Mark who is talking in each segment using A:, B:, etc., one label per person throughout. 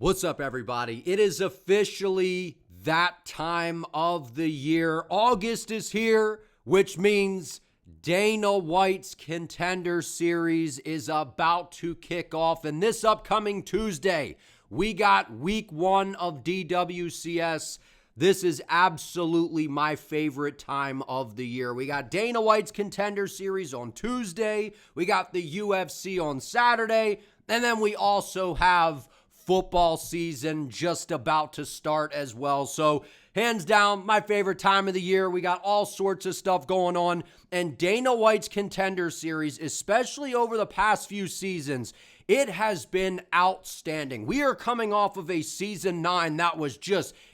A: What's up, everybody? It is officially that time of the year. August is here, which means Dana White's Contender Series is about to kick off. And this upcoming Tuesday, we got week 1 of DWCS. This is absolutely my favorite time of the year. We got Dana White's Contender Series on Tuesday. We got the UFC on Saturday. And then we also have football season just about to start as well. So hands down, my favorite time of the year. We got all sorts of stuff going on. And Dana White's Contender Series, especially over the past few seasons, it has been outstanding. We are coming off of a season 9 that was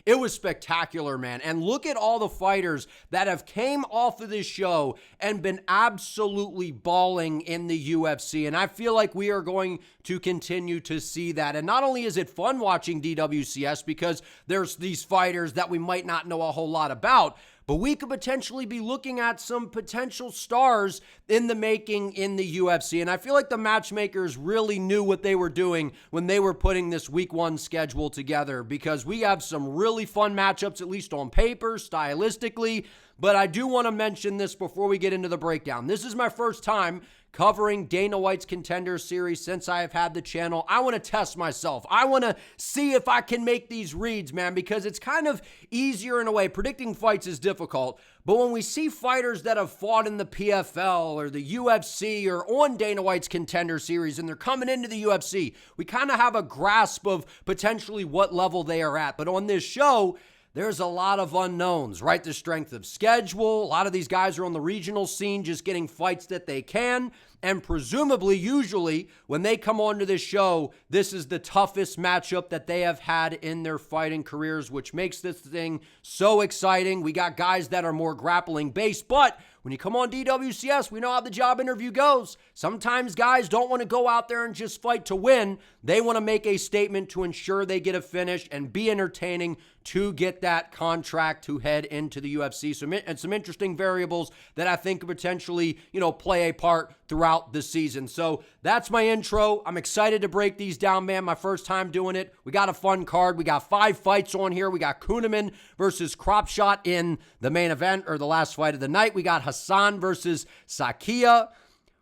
A: it was spectacular, man. And look at all the fighters that have came off of this show and been absolutely balling in the UFC. And I feel like we are going to continue to see that. And not only is it fun watching DWCS because there's these fighters that we might not know a whole lot about, but we could potentially be looking at some potential stars in the making in the UFC. And I feel like the matchmakers really knew what they were doing when they were putting this week 1 schedule together, because we have some really fun matchups, at least on paper, stylistically. But I do want to mention this before we get into the breakdown. This is my first time covering Dana White's Contender Series since I have had the channel. I want to test myself. I want to see if I can make these reads, man, because it's kind of easier in a way. Predicting fights is difficult, but when we see fighters that have fought in the PFL or the UFC or on Dana White's Contender Series and they're coming into the UFC, we kind of have a grasp of potentially what level they are at. But on this show, there's a lot of unknowns, right? The strength of schedule. A lot of these guys are on the regional scene just getting fights that they can. And presumably, usually, when they come onto this show, this is the toughest matchup that they have had in their fighting careers, which makes this thing so exciting. We got guys that are more grappling based, but when you come on DWCS, we know how the job interview goes. Sometimes guys don't want to go out there and just fight to win. They want to make a statement to ensure they get a finish and be entertaining to get that contract to head into the UFC. And some interesting variables that I think could potentially, play a part throughout the season. So that's my intro. I'm excited to break these down, man. My first time doing it. We got a fun card. We got 5 fights on here. We got Kunneman versus Kropschot in the main event, or the last fight of the night. We got Hasan versus Saikia.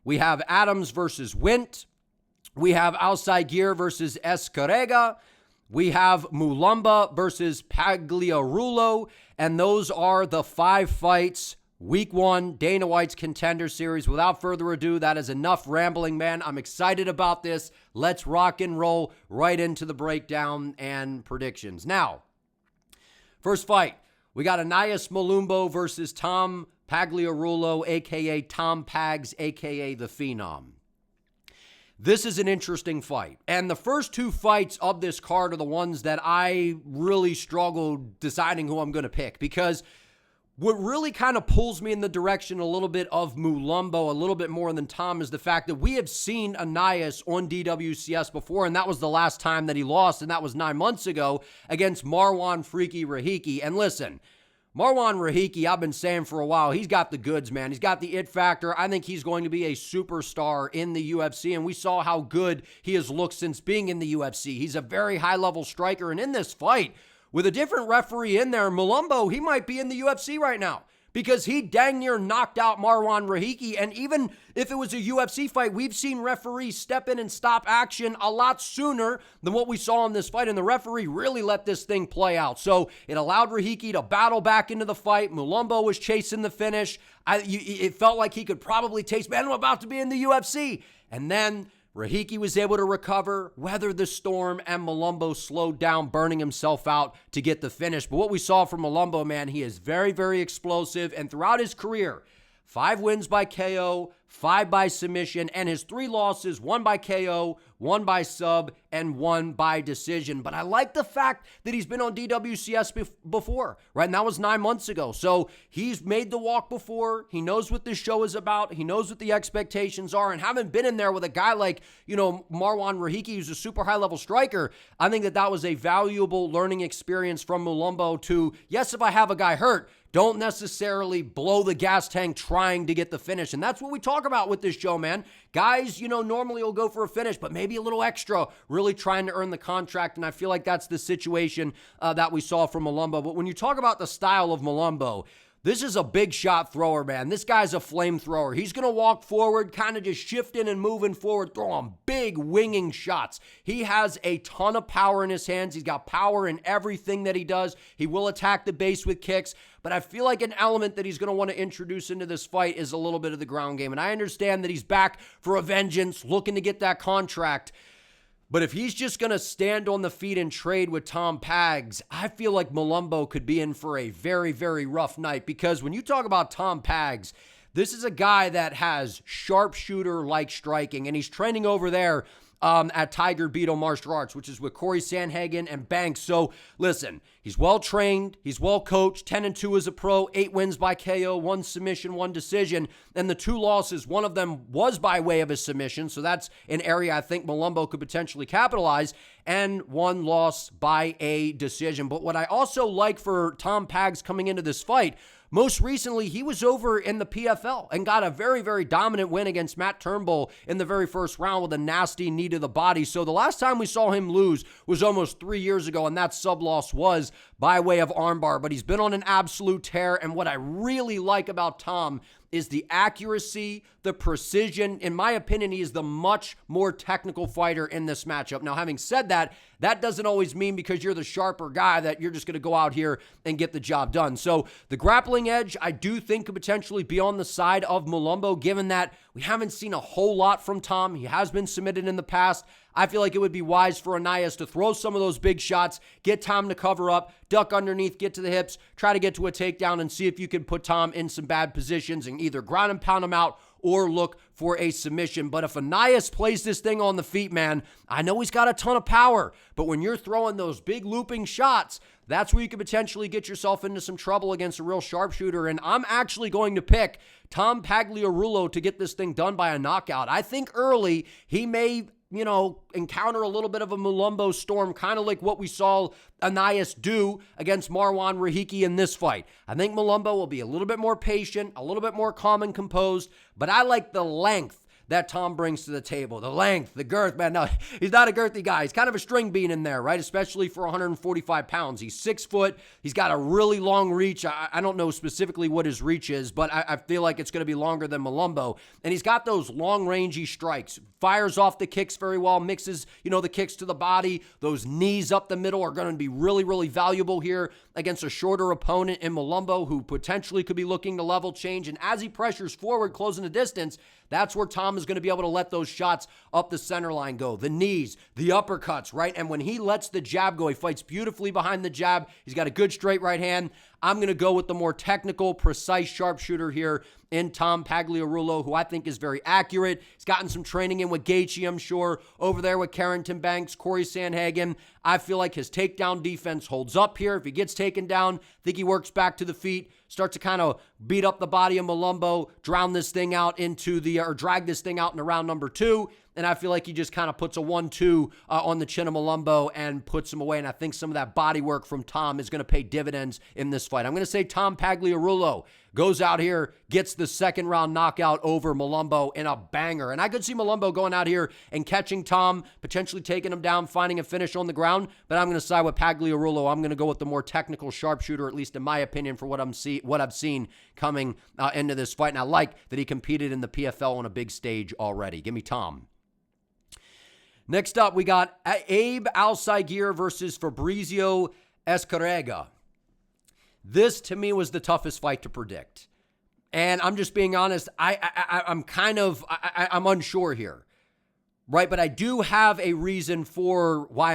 A: We have Adams versus Wint. We have Alsaghir versus Escarrega. We have Mulumba versus Pagliarulo. And those are the 5 fights, week 1, Dana White's Contender Series. Without further ado, that is enough rambling, man. I'm excited about this. Let's rock and roll right into the breakdown and predictions. Now, first fight, we got Ananias Mulumba versus Tom Pagliarulo, a.k.a. Tom Pags, a.k.a. The Phenom. This is an interesting fight. And the first 2 fights of this card are the ones that I really struggled deciding who I'm going to pick, because what really kind of pulls me in the direction a little bit of Mulumba, a little bit more than Tom, is the fact that we have seen Ananias on DWCS before, and that was the last time that he lost, and that was 9 months ago against Marwan Freaky Rahiki. And listen, Marwan Rahiki, I've been saying for a while, he's got the goods, man. He's got the it factor. I think he's going to be a superstar in the UFC, and we saw how good he has looked since being in the UFC. He's a very high-level striker, and in this fight, with a different referee in there, Mulumba, he might be in the UFC right now, because he dang near knocked out Marwan Rahiki. And even if it was a UFC fight, we've seen referees step in and stop action a lot sooner than what we saw in this fight, and the referee really let this thing play out. So it allowed Rahiki to battle back into the fight. Mulumba was chasing the finish. It felt like he could probably taste, man, I'm about to be in the UFC. And then Rahiki was able to recover, weather the storm, and Mulumba slowed down, burning himself out to get the finish. But what we saw from Mulumba, man, he is very, very explosive. And throughout his career, 5 wins by KO, 5 by submission, and his 3 losses, 1 by KO, 1 by sub, and 1 by decision. But I like the fact that he's been on DWCS before, right? And that was 9 months ago. So he's made the walk before. He knows what this show is about. He knows what the expectations are. And having been in there with a guy like, Marwan Rahiki, who's a super high-level striker, I think that was a valuable learning experience from Mulumba to, yes, if I have a guy hurt, Don't necessarily blow the gas tank trying to get the finish. And that's what we talk about with this show, man. Guys, normally will go for a finish, but maybe a little extra, really trying to earn the contract. And I feel like that's the situation that we saw from Mulumba. But when you talk about the style of Mulumba, this is a big shot thrower, man. This guy's a flamethrower. He's going to walk forward, kind of just shifting and moving forward, throwing big winging shots. He has a ton of power in his hands. He's got power in everything that he does. He will attack the base with kicks, but I feel like an element that he's going to want to introduce into this fight is a little bit of the ground game. And I understand that he's back for a vengeance, looking to get that contract. But if he's just going to stand on the feet and trade with Tom Pags, I feel like Mulumba could be in for a very, very rough night. Because when you talk about Tom Pags, this is a guy that has sharpshooter-like striking, and he's training over there at Tiger Beetle Martial Arts, which is with Corey Sandhagen and Banks. So listen, he's well-trained, he's well-coached, 10-2 as a pro, 8 wins by KO, 1 submission, 1 decision, and the 2 losses, one of them was by way of a submission, so that's an area I think Mulumba could potentially capitalize, and 1 loss by a decision. But what I also like for Tom Pags coming into this fight, most recently, he was over in the PFL and got a very, very dominant win against Matt Turnbull in the very first round with a nasty knee to the body. So the last time we saw him lose was almost 3 years ago, and that sub-loss was by way of armbar. But he's been on an absolute tear, and what I really like about Tom is the accuracy, the precision. In my opinion, he is the much more technical fighter in this matchup. Now, having said that, that doesn't always mean because you're the sharper guy that you're just going to go out here and get the job done. So the grappling edge, I do think could potentially be on the side of Mulumba, given that we haven't seen a whole lot from Tom. He has been submitted in the past. I feel like it would be wise for Ananias to throw some of those big shots, get Tom to cover up, duck underneath, get to the hips, try to get to a takedown, and see if you can put Tom in some bad positions and either ground and pound him out or look for a submission. But if Ananias plays this thing on the feet, man, I know he's got a ton of power, but when you're throwing those big looping shots, that's where you could potentially get yourself into some trouble against a real sharpshooter. And I'm actually going to pick Tom Pagliarulo to get this thing done by a knockout. I think early he may encounter a little bit of a Mulumba storm, kind of like what we saw Ananias do against Marwan Rahiki in this fight. I think Mulumba will be a little bit more patient, a little bit more calm and composed, but I like the length that Tom brings to the table. The length, the girth, man. No, he's not a girthy guy. He's kind of a string bean in there, right? Especially for 145 pounds. He's 6 foot. He's got a really long reach. I don't know specifically what his reach is, but I feel like it's going to be longer than Mulumba. And he's got those long rangey strikes. Fires off the kicks very well, mixes, the kicks to the body. Those knees up the middle are going to be really, really valuable here against a shorter opponent in Mulumba who potentially could be looking to level change. And as he pressures forward, closing the distance, that's where Tom is going to be able to let those shots up the center line go. The knees, the uppercuts, right? And when he lets the jab go, he fights beautifully behind the jab. He's got a good straight right hand. I'm going to go with the more technical, precise sharpshooter here in Tom Pagliarulo, who I think is very accurate. He's gotten some training in with Gaethje, I'm sure, over there with Carrington Banks, Corey Sandhagen. I feel like his takedown defense holds up here. If he gets taken down, I think he works back to the feet, starts to kind of beat up the body of Mulumba, drag this thing out into round number 2. And I feel like he just kind of puts a 1-2 on the chin of Mulumba and puts him away. And I think some of that body work from Tom is going to pay dividends in this fight. I'm going to say Tom Pagliarulo goes out here, gets the second round knockout over Mulumba in a banger. And I could see Mulumba going out here and catching Tom, potentially taking him down, finding a finish on the ground. But I'm going to side with Pagliarulo. I'm going to go with the more technical sharpshooter, at least in my opinion, for what I've seen coming into this fight. And I like that he competed in the PFL on a big stage already. Give me Tom. Next up, we got Abe Alsaghir versus Fabrizio Escarrega. This, to me, was the toughest fight to predict. And I'm just being honest, I'm unsure here, right? But I do have a reason for why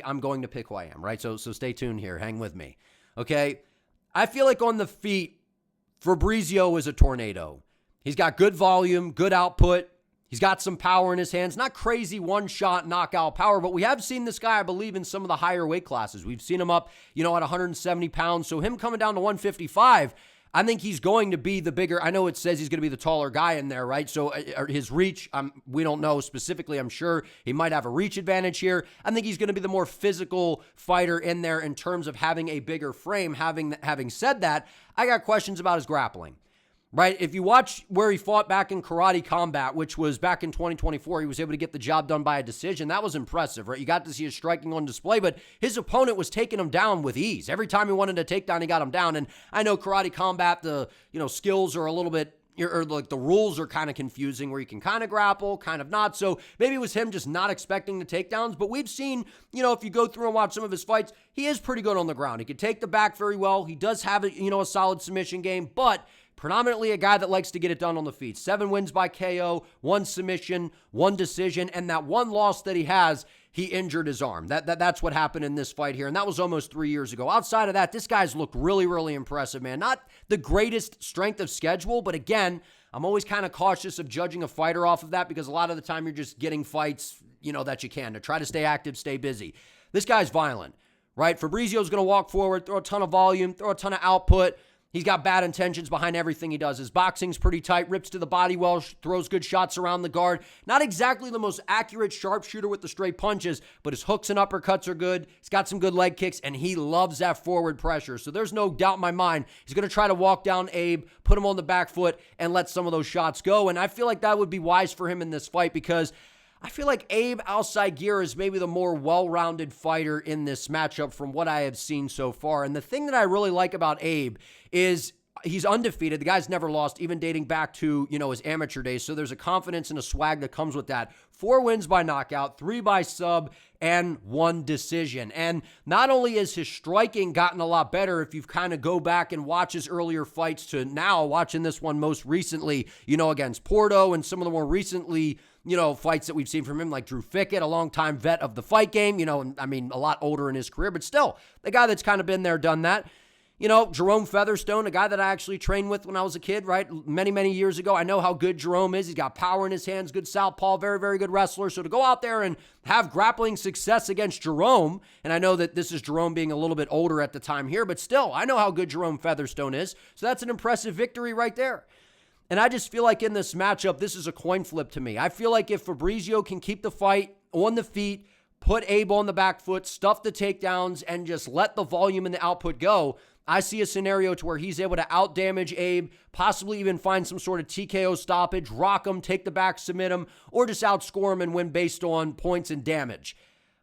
A: I'm going to pick who I am, right? So stay tuned here. Hang with me, okay? I feel like on the feet, Fabrizio is a tornado. He's got good volume, good output. He's got some power in his hands. Not crazy one-shot knockout power, but we have seen this guy, I believe, in some of the higher weight classes. We've seen him up, at 170 pounds. So him coming down to 155, I think he's going to be the bigger. I know it says he's going to be the taller guy in there, right? So his reach, we don't know specifically. I'm sure he might have a reach advantage here. I think he's going to be the more physical fighter in there in terms of having a bigger frame. Having said that, I got questions about his grappling. Right? If you watch where he fought back in Karate Combat, which was back in 2024, he was able to get the job done by a decision. That was impressive, right? You got to see his striking on display, but his opponent was taking him down with ease. Every time he wanted to take down, he got him down. And I know Karate Combat, the skills are a little bit, or like the rules are kind of confusing where you can kind of grapple, kind of not. So maybe it was him just not expecting the takedowns. But we've seen, if you go through and watch some of his fights, he is pretty good on the ground. He can take the back very well. He does have a solid submission game, but predominantly a guy that likes to get it done on the feet. 7 wins by KO, 1 submission, 1 decision, and that one loss that he has, he injured his arm. That's what happened in this fight here, and that was almost 3 years ago. Outside of that, this guy's looked really, really impressive, man. Not the greatest strength of schedule, but again, I'm always kind of cautious of judging a fighter off of that because a lot of the time you're just getting fights, that you can to try to stay active, stay busy. This guy's violent, right? Fabrizio's going to walk forward, throw a ton of volume, throw a ton of output. He's got bad intentions behind everything he does. His boxing's pretty tight, rips to the body well, throws good shots around the guard. Not exactly the most accurate sharpshooter with the straight punches, but his hooks and uppercuts are good. He's got some good leg kicks, and he loves that forward pressure. So there's no doubt in my mind he's going to try to walk down Abe, put him on the back foot, and let some of those shots go. And I feel like that would be wise for him in this fight because I feel like Abe Alsaghir is maybe the more well-rounded fighter in this matchup from what I have seen so far. And the thing that I really like about Abe is he's undefeated. The guy's never lost, even dating back to, his amateur days. So there's a confidence and a swag that comes with that. 4 wins by knockout, 3 by sub, and 1 decision. And not only has his striking gotten a lot better, if you've kind of go back and watch his earlier fights to now, watching this one most recently, against Porto and some of the more recently fights that we've seen from him, like Drew Fickett, a longtime vet of the fight game, a lot older in his career, but still, the guy that's kind of been there, done that. Jerome Featherstone, a guy that I actually trained with when I was a kid, right? Many, many years ago. I know how good Jerome is. He's got power in his hands, good southpaw, very, very good wrestler. So to go out there and have grappling success against Jerome, and I know that this is Jerome being a little bit older at the time here, but still, I know how good Jerome Featherstone is. So that's an impressive victory right there. And I just feel like in this matchup, this is a coin flip to me. I feel like if Fabrizio can keep the fight on the feet, put Abe on the back foot, stuff the takedowns, and just let the volume and the output go, I see a scenario to where he's able to outdamage Abe, possibly even find some sort of TKO stoppage, rock him, take the back, submit him, or just outscore him and win based on points and damage.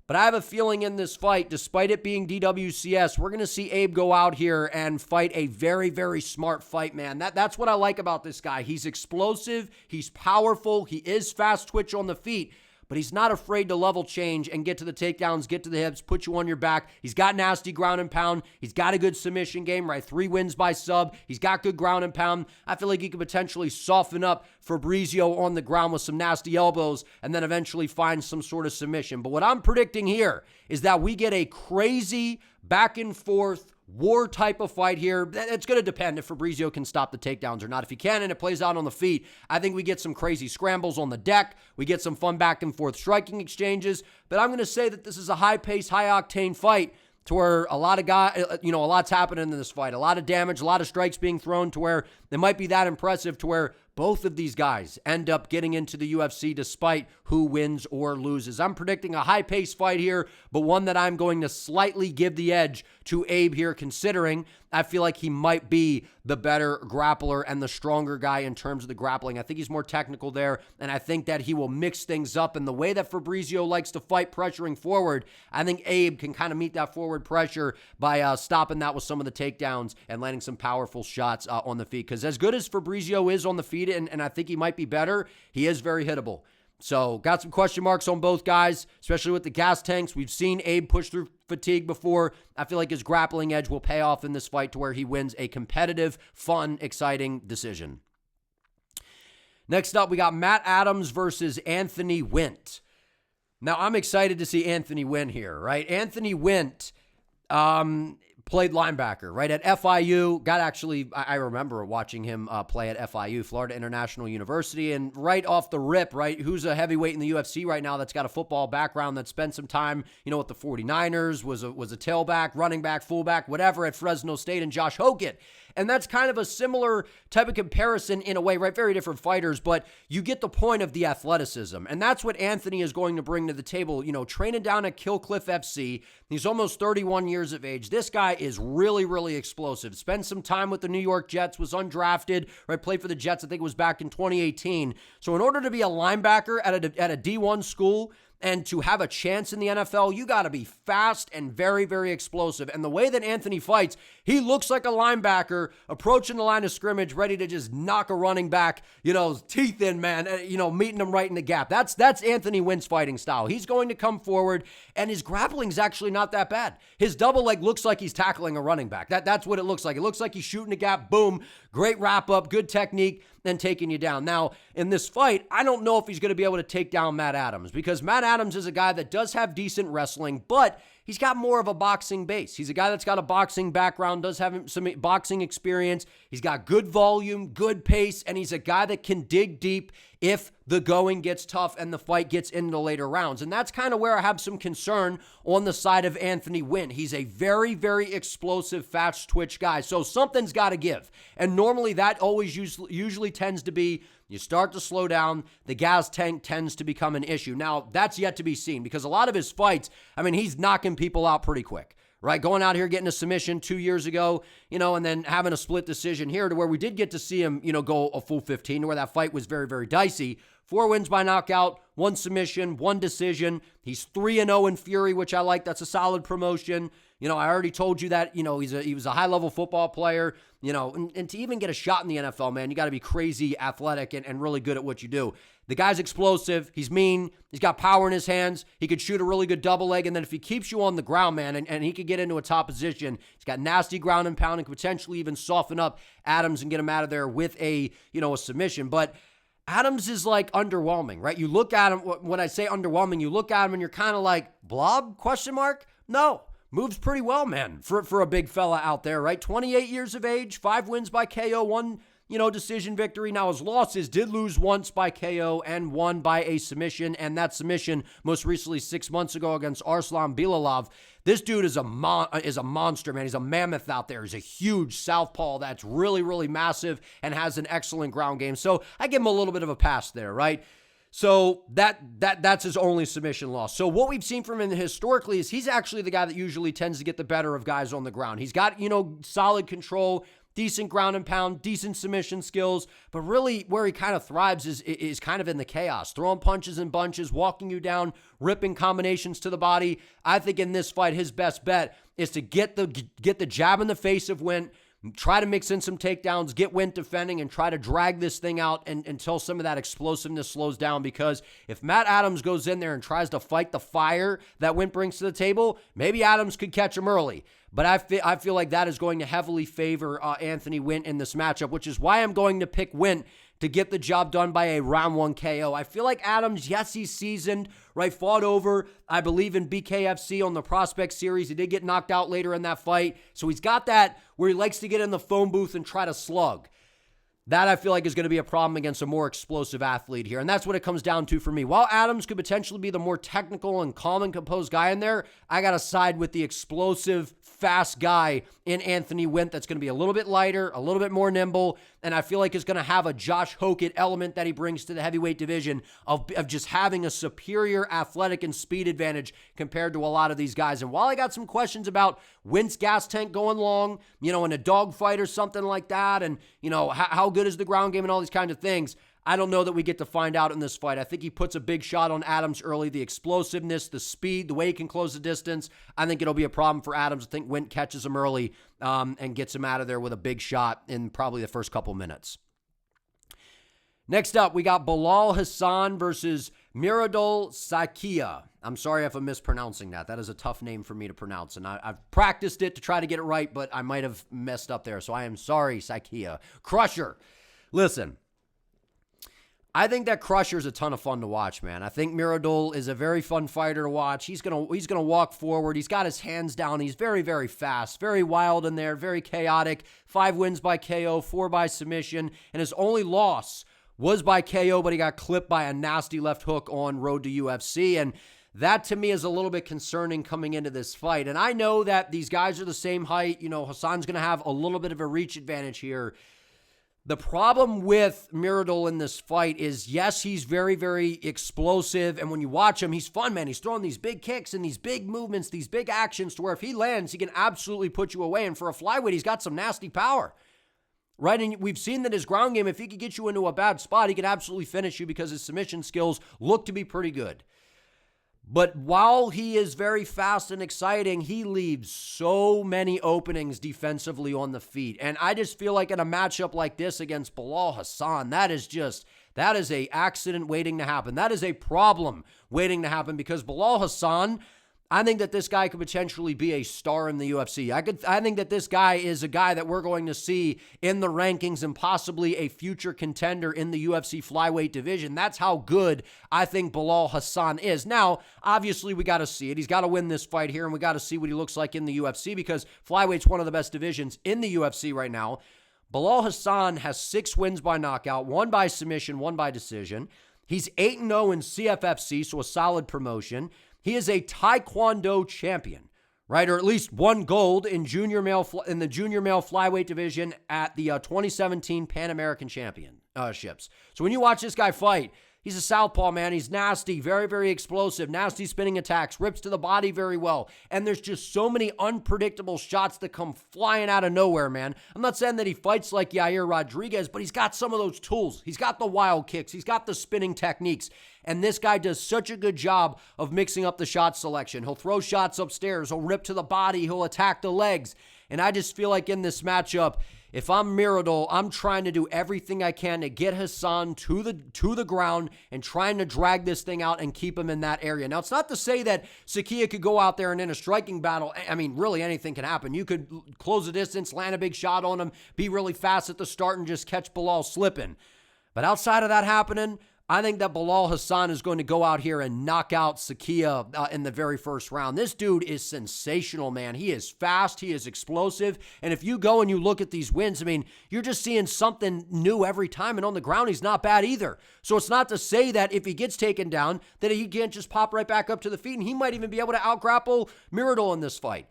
A: But I have a feeling in this fight, despite it being DWCS, we're going to see Abe go out here and fight a very, very smart fight, man. That's what I like about this guy. He's explosive, he's powerful, he is fast twitch on the feet, but he's not afraid to level change and get to the takedowns, get to the hips, put you on your back. He's got nasty ground and pound. He's got a good submission game, right? 3 wins by sub. He's got good ground and pound. I feel like he could potentially soften up Fabrizio on the ground with some nasty elbows and then eventually find some sort of submission. But what I'm predicting here is that we get a crazy back and forth war type of fight here. It's going to depend if Fabrizio can stop the takedowns or not. If he can and it plays out on the feet, I think we get some crazy scrambles on the deck. We get some fun back and forth striking exchanges. But I'm going to say that this is a high-paced, high-octane fight to where a lot of a lot's happening in this fight. A lot of damage, a lot of strikes being thrown to where they might be that impressive to where both of these guys end up getting into the UFC despite who wins or loses. I'm predicting a high-paced fight here, but one that I'm going to slightly give the edge to Abe here, considering I feel like he might be the better grappler and the stronger guy in terms of the grappling. I think he's more technical there, and I think that he will mix things up. And the way that Fabrizio likes to fight pressuring forward, I think Abe can kind of meet that forward pressure by stopping that with some of the takedowns and landing some powerful shots on the feet. Because as good as Fabrizio is on the feet, and I think he might be better, he is very hittable. So got some question marks on both guys, especially with the gas tanks. We've seen Abe push through fatigue before. I feel like his grappling edge will pay off in this fight to where he wins a competitive, fun, exciting decision. Next up, we got Matt Adams versus Anthony Wint. Now, I'm excited to see Anthony win here, right? Anthony Wint, played linebacker, right, at FIU. I remember watching him play at FIU, Florida International University, and right off the rip, right, who's a heavyweight in the UFC right now that's got a football background, that spent some time, with the 49ers, was a tailback, running back, fullback, whatever, at Fresno State, and Josh Hogan. And that's kind of a similar type of comparison in a way, right? Very different fighters, but you get the point of the athleticism. And that's what Anthony is going to bring to the table, training down at Kill Cliff FC. He's almost 31 years of age. This guy is really, really explosive. Spent some time with the New York Jets, was undrafted, right? Played for the Jets, I think it was back in 2018. So in order to be a linebacker at a D1 school, and to have a chance in the NFL, you got to be fast and very, very explosive. And the way that Anthony fights, he looks like a linebacker approaching the line of scrimmage, ready to just knock a running back, teeth in, man, meeting him right in the gap. That's Anthony Wint's fighting style. He's going to come forward, and his grappling's actually not that bad. His double leg looks like he's tackling a running back. That's what it looks like. It looks like he's shooting a gap, boom, great wrap up, good technique, then taking you down. Now, in this fight, I don't know if he's going to be able to take down Matt Adams, because Matt Adams is a guy that does have decent wrestling, but he's got more of a boxing base. He's a guy that's got a boxing background, does have some boxing experience. He's got good volume, good pace, and he's a guy that can dig deep if the going gets tough and the fight gets into the later rounds. And that's kind of where I have some concern on the side of Anthony Wint. He's a very, very explosive, fast twitch guy. So something's got to give. And normally that always usually tends to be, you start to slow down, the gas tank tends to become an issue. Now, that's yet to be seen, because a lot of his fights, he's knocking people out pretty quick, right? Going out here, getting a submission 2 years ago, and then having a split decision here, to where we did get to see him, go a full 15, to where that fight was very, very dicey. 4 wins by knockout, 1 submission, 1 decision. He's 3-0 in Fury, which I like. That's a solid promotion. I already told you that, he was a high-level football player, and to even get a shot in the NFL, man, you got to be crazy athletic and really good at what you do. The guy's explosive. He's mean. He's got power in his hands. He could shoot a really good double leg, and then if he keeps you on the ground, man, and he could get into a top position, he's got nasty ground and pound, and could potentially even soften up Adams and get him out of there with a submission. But Adams is like underwhelming, right? You look at him, when I say underwhelming, you look at him and you're kind of like, blob, question mark? No. Moves pretty well, man, for a big fella out there, right? 28 years of age, 5 wins by KO, 1, decision victory. Now, his losses did lose once by KO and 1 by a submission, and that submission most recently 6 months ago against Arslan Bilalov. This dude is a monster, man. He's a mammoth out there. He's a huge southpaw that's really, really massive and has an excellent ground game. So I give him a little bit of a pass there, right? So that's his only submission loss. So what we've seen from him historically is he's actually the guy that usually tends to get the better of guys on the ground. He's got, solid control, decent ground and pound, decent submission skills, but really where he kind of thrives is kind of in the chaos, throwing punches in bunches, walking you down, ripping combinations to the body. I think in this fight, his best bet is to get the jab in the face of Wint, try to mix in some takedowns, get Wint defending, and try to drag this thing out until some of that explosiveness slows down. Because if Matt Adams goes in there and tries to fight the fire that Wint brings to the table, maybe Adams could catch him early. But I feel like that is going to heavily favor Anthony Wint in this matchup, which is why I'm going to pick Wint to get the job done by a round 1 KO. I feel like Adams, yes, he's seasoned, right? Fought over, I believe, in BKFC on the Prospect Series. He did get knocked out later in that fight. So he's got that where he likes to get in the phone booth and try to slug. That I feel like is going to be a problem against a more explosive athlete here. And that's what it comes down to for me. While Adams could potentially be the more technical and calm and composed guy in there, I got to side with the explosive, fast guy in Anthony Wint that's going to be a little bit lighter, a little bit more nimble, and I feel like is going to have a Josh Hogan element that he brings to the heavyweight division of just having a superior athletic and speed advantage compared to a lot of these guys. And while I got some questions about Wint's gas tank going long, in a dogfight or something like that, and, how good is the ground game and all these kinds of things, I don't know that we get to find out in this fight. I think he puts a big shot on Adams early. The explosiveness, the speed, the way he can close the distance, I think it'll be a problem for Adams. I think Wint catches him early and gets him out of there with a big shot in probably the first couple minutes. Next up, we got Bilal Hasan versus Mridul Saikia. I'm sorry if I'm mispronouncing that. That is a tough name for me to pronounce, and I've practiced it to try to get it right, but I might have messed up there, so I am sorry, Saikia. Crusher. Listen, I think that Crusher's a ton of fun to watch, man. I think Mridul is a very fun fighter to watch. He's gonna walk forward. He's got his hands down. He's very, very fast, very wild in there, very chaotic. 5 wins by KO, 4 by submission, and his only loss was by KO, but he got clipped by a nasty left hook on road to UFC, and that to me is a little bit concerning coming into this fight. And I know that these guys are the same height. You know, Hasan's gonna have a little bit of a reach advantage here. The problem with Mridul in this fight is, yes, he's very, very explosive, and when you watch him, he's fun, man. He's throwing these big kicks and these big movements, these big actions to where if he lands, he can absolutely put you away, and for a flyweight, he's got some nasty power, right? And we've seen that his ground game, if he could get you into a bad spot, he could absolutely finish you because his submission skills look to be pretty good. But while he is very fast and exciting, he leaves so many openings defensively on the feet. And I just feel like in a matchup like this against Bilal Hasan, that is a accident waiting to happen. That is a problem waiting to happen because Bilal Hasan, I think that this guy could potentially be a star in the UFC. I think that this guy is a guy that we're going to see in the rankings and possibly a future contender in the UFC flyweight division. That's how good I think Bilal Hasan is. Now, obviously, we got to see it. He's got to win this fight here, and we got to see what he looks like in the UFC because flyweight's one of the best divisions in the UFC right now. Bilal Hasan has 6 wins by knockout, 1 by submission, 1 by decision. He's 8-0 in CFFC, so a solid promotion. He is a Taekwondo champion, right? Or at least 1 gold in the junior male flyweight division at the 2017 Pan American Championships. So when you watch this guy fight, he's a southpaw, man. He's nasty, very, very explosive, nasty spinning attacks, rips to the body very well. And there's just so many unpredictable shots that come flying out of nowhere, man. I'm not saying that he fights like Yair Rodriguez, but he's got some of those tools. He's got the wild kicks. He's got the spinning techniques. And this guy does such a good job of mixing up the shot selection. He'll throw shots upstairs. He'll rip to the body. He'll attack the legs. And I just feel like in this matchup, if I'm Mridul, I'm trying to do everything I can to get Hasan to the ground and trying to drag this thing out and keep him in that area. Now, it's not to say that Saikia could go out there and in a striking battle, I mean, really anything can happen. You could close the distance, land a big shot on him, be really fast at the start, and just catch Bilal slipping. But outside of that happening, I think that Bilal Hasan is going to go out here and knock out Saikia in the very first round. This dude is sensational, man. He is fast. He is explosive. And if you go and you look at these wins, I mean, you're just seeing something new every time. And on the ground, he's not bad either. So it's not to say that if he gets taken down, that he can't just pop right back up to the feet. And he might even be able to out-grapple Mridul in this fight.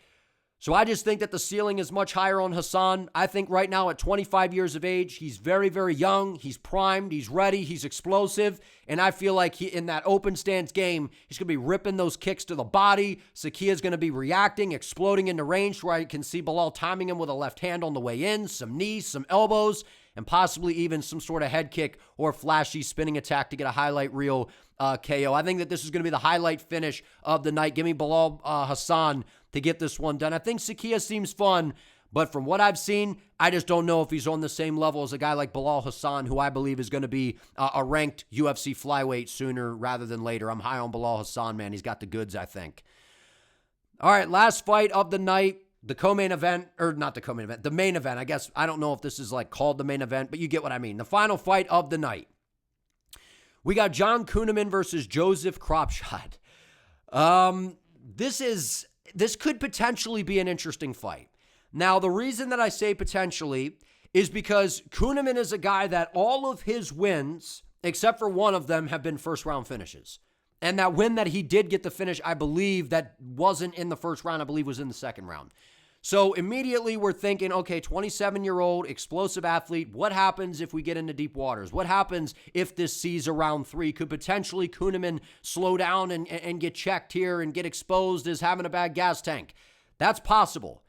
A: So I just think that the ceiling is much higher on Hasan. I think right now at 25 years of age, he's very, very young. He's primed. He's ready. He's explosive. And I feel like in that open stance game, he's going to be ripping those kicks to the body. Saikia's going to be reacting, exploding into range where I can see Bilal timing him with a left hand on the way in, some knees, some elbows, and possibly even some sort of head kick or flashy spinning attack to get a highlight reel KO. I think that this is going to be the highlight finish of the night. Give me Bilal Hasan to get this one done. I think Saikia seems fun, but from what I've seen, I just don't know if he's on the same level as a guy like Bilal Hasan, who I believe is going to be a ranked UFC flyweight sooner rather than later. I'm high on Bilal Hasan, man. He's got the goods, I think. All right, last fight of the night. The co-main event, or not the co-main event, the main event. I guess, I don't know if this is like called the main event, but you get what I mean. The final fight of the night. We got Jon Kunneman versus Joseph Kropschot. This could potentially be an interesting fight. Now, the reason that I say potentially is because Kunneman is a guy that all of his wins, except for one of them, have been first-round finishes. And that win that he did get the finish, I believe that wasn't in the first round, I believe was in the second round. So immediately we're thinking, okay, 27-year-old explosive athlete, what happens if we get into deep waters? What happens if this sees a round 3? Could potentially Kunneman slow down and get checked here and get exposed as having a bad gas tank? That's possible.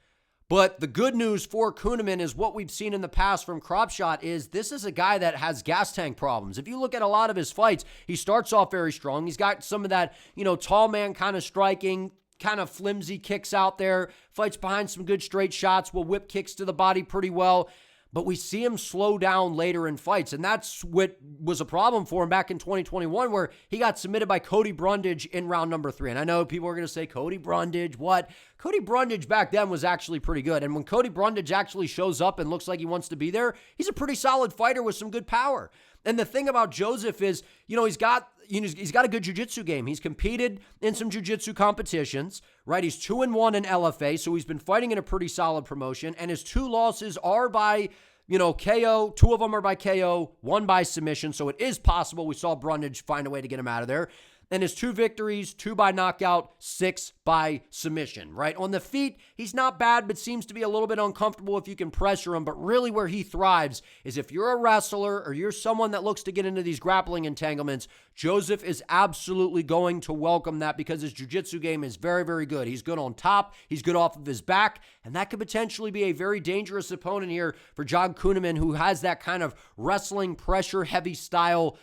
A: But the good news for Kunneman is what we've seen in the past from Kropschot is this is a guy that has gas tank problems. If you look at a lot of his fights, he starts off very strong. He's got some of that, tall man kind of striking, kind of flimsy kicks out there, fights behind some good straight shots, will whip kicks to the body pretty well. but we see him slow down later in fights. And that's what was a problem for him back in 2021, where he got submitted by Cody Brundage in round number 3. And I know people are going to say, Cody Brundage, what? Cody Brundage back then was actually pretty good. And when Cody Brundage actually shows up and looks like he wants to be there, he's a pretty solid fighter with some good power. And the thing about Joseph is, he's got a good jiu-jitsu game. He's competed in some jiu-jitsu competitions, right? He's 2-1 in LFA, so he's been fighting in a pretty solid promotion. And his 2 losses are by, KO. 2 of them are by KO, 1 by submission. So it is possible. We saw Brundage find a way to get him out of there. And his 2 victories, 2 by knockout, 6 by submission, right? On the feet, he's not bad, but seems to be a little bit uncomfortable if you can pressure him. But really where he thrives is if you're a wrestler or you're someone that looks to get into these grappling entanglements, Joseph is absolutely going to welcome that because his jiu-jitsu game is very, very good. He's good on top. He's good off of his back. And that could potentially be a very dangerous opponent here for Jon Kunneman, who has that kind of wrestling pressure-heavy style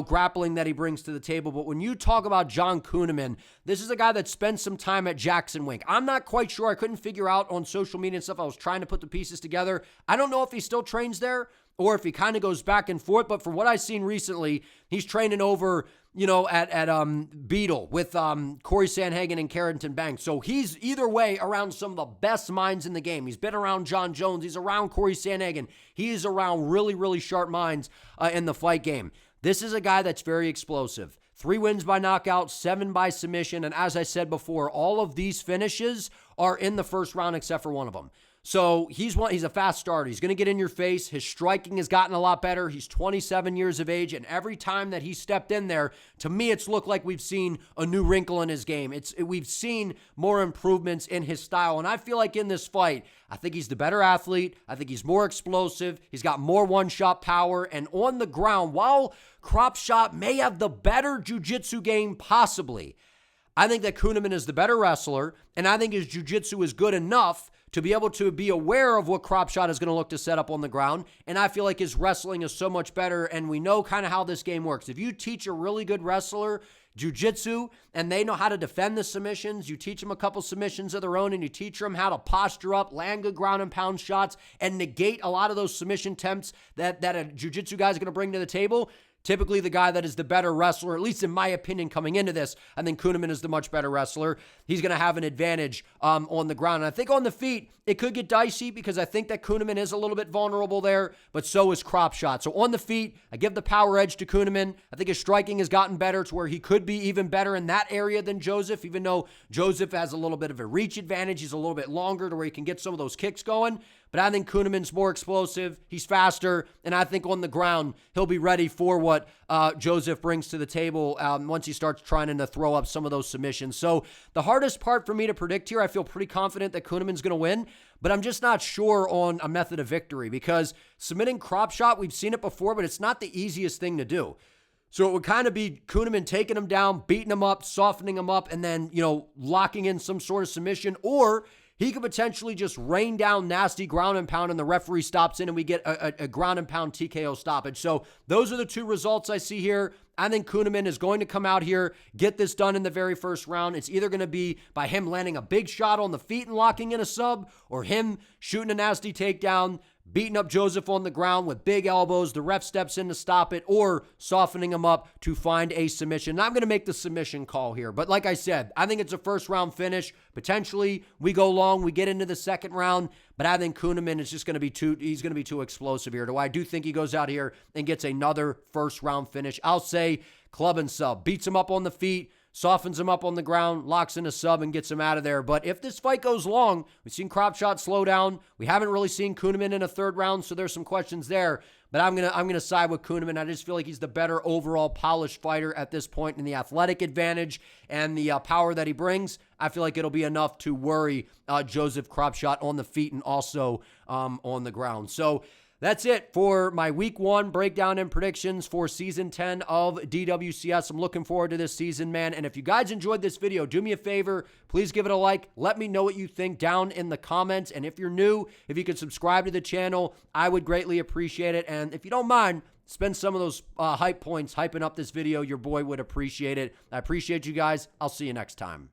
A: grappling that he brings to the table. But when you talk about Jon Kunneman, this is a guy that spent some time at Jackson Wink. I'm not quite sure. I couldn't figure out on social media and stuff. I was trying to put the pieces together. I don't know if he still trains there or if he kind of goes back and forth. But from what I've seen recently, he's training over, at Beetle with Corey Sanhagen and Carrington Banks. So he's either way around some of the best minds in the game. He's been around John Jones. He's around Corey Sanhagen. He's around really, really sharp minds in the fight game. This is a guy that's very explosive. 3 wins by knockout, 7 by submission. And as I said before, all of these finishes are in the first round except for one of them. So he's a fast starter. He's going to get in your face. His striking has gotten a lot better. He's 27 years of age, and every time that he stepped in there, to me, it's looked like we've seen a new wrinkle in his game. We've seen more improvements in his style, and I feel like in this fight, I think he's the better athlete. I think he's more explosive. He's got more one-shot power, and on the ground, while Kropschot may have the better jiu-jitsu game possibly, I think that Kunneman is the better wrestler, and I think his jiu-jitsu is good enough to be able to be aware of what Kropschot is going to look to set up on the ground. And I feel like his wrestling is so much better, and we know kind of how this game works. If you teach a really good wrestler jiu-jitsu and they know how to defend the submissions, you teach them a couple submissions of their own, and you teach them how to posture up, land good ground and pound shots, and negate a lot of those submission attempts that a jiu-jitsu guy is going to bring to the table. Typically, the guy that is the better wrestler, at least in my opinion coming into this, I think Kunneman is the much better wrestler. He's going to have an advantage on the ground. And I think on the feet, it could get dicey because I think that Kunneman is a little bit vulnerable there, but so is Kropschot. So on the feet, I give the power edge to Kunneman. I think his striking has gotten better to where he could be even better in that area than Joseph, even though Joseph has a little bit of a reach advantage. He's a little bit longer to where he can get some of those kicks going. But I think Kunneman's more explosive. He's faster. And I think on the ground, he'll be ready for what Joseph brings to the table once he starts trying to throw up some of those submissions. So the hardest part for me to predict here, I feel pretty confident that Kunneman's going to win. But I'm just not sure on a method of victory because submitting Kropschot, we've seen it before, but it's not the easiest thing to do. So it would kind of be Kunneman taking him down, beating him up, softening him up, and then, locking in some sort of submission. Or he could potentially just rain down nasty ground and pound and the referee stops in and we get a ground and pound TKO stoppage. So those are the 2 results I see here. I think Kunneman is going to come out here, get this done in the very first round. It's either going to be by him landing a big shot on the feet and locking in a sub, or him shooting a nasty takedown, beating up Joseph on the ground with big elbows, the ref steps in to stop it, or softening him up to find a submission. And I'm going to make the submission call here. But like I said, I think it's a first round finish. Potentially, we go long, we get into the second round, but I think Kunneman is just going to be too explosive here. I do think he goes out here and gets another first round finish. I'll say club and sub. Beats him up on the feet, softens him up on the ground, locks in a sub, and gets him out of there. But if this fight goes long, we've seen Kropschot slow down. We haven't really seen Kunneman in a third round, so there's some questions there. But I'm gonna side with Kunneman. I just feel like he's the better overall polished fighter at this point in the athletic advantage and the power that he brings. I feel like it'll be enough to worry Joseph Kropschot on the feet and also on the ground. So that's it for my week 1 breakdown and predictions for season 10 of DWCS. I'm looking forward to this season, man. And if you guys enjoyed this video, do me a favor. Please give it a like. Let me know what you think down in the comments. And if you're new, if you could subscribe to the channel, I would greatly appreciate it. And if you don't mind, spend some of those hype points hyping up this video. Your boy would appreciate it. I appreciate you guys. I'll see you next time.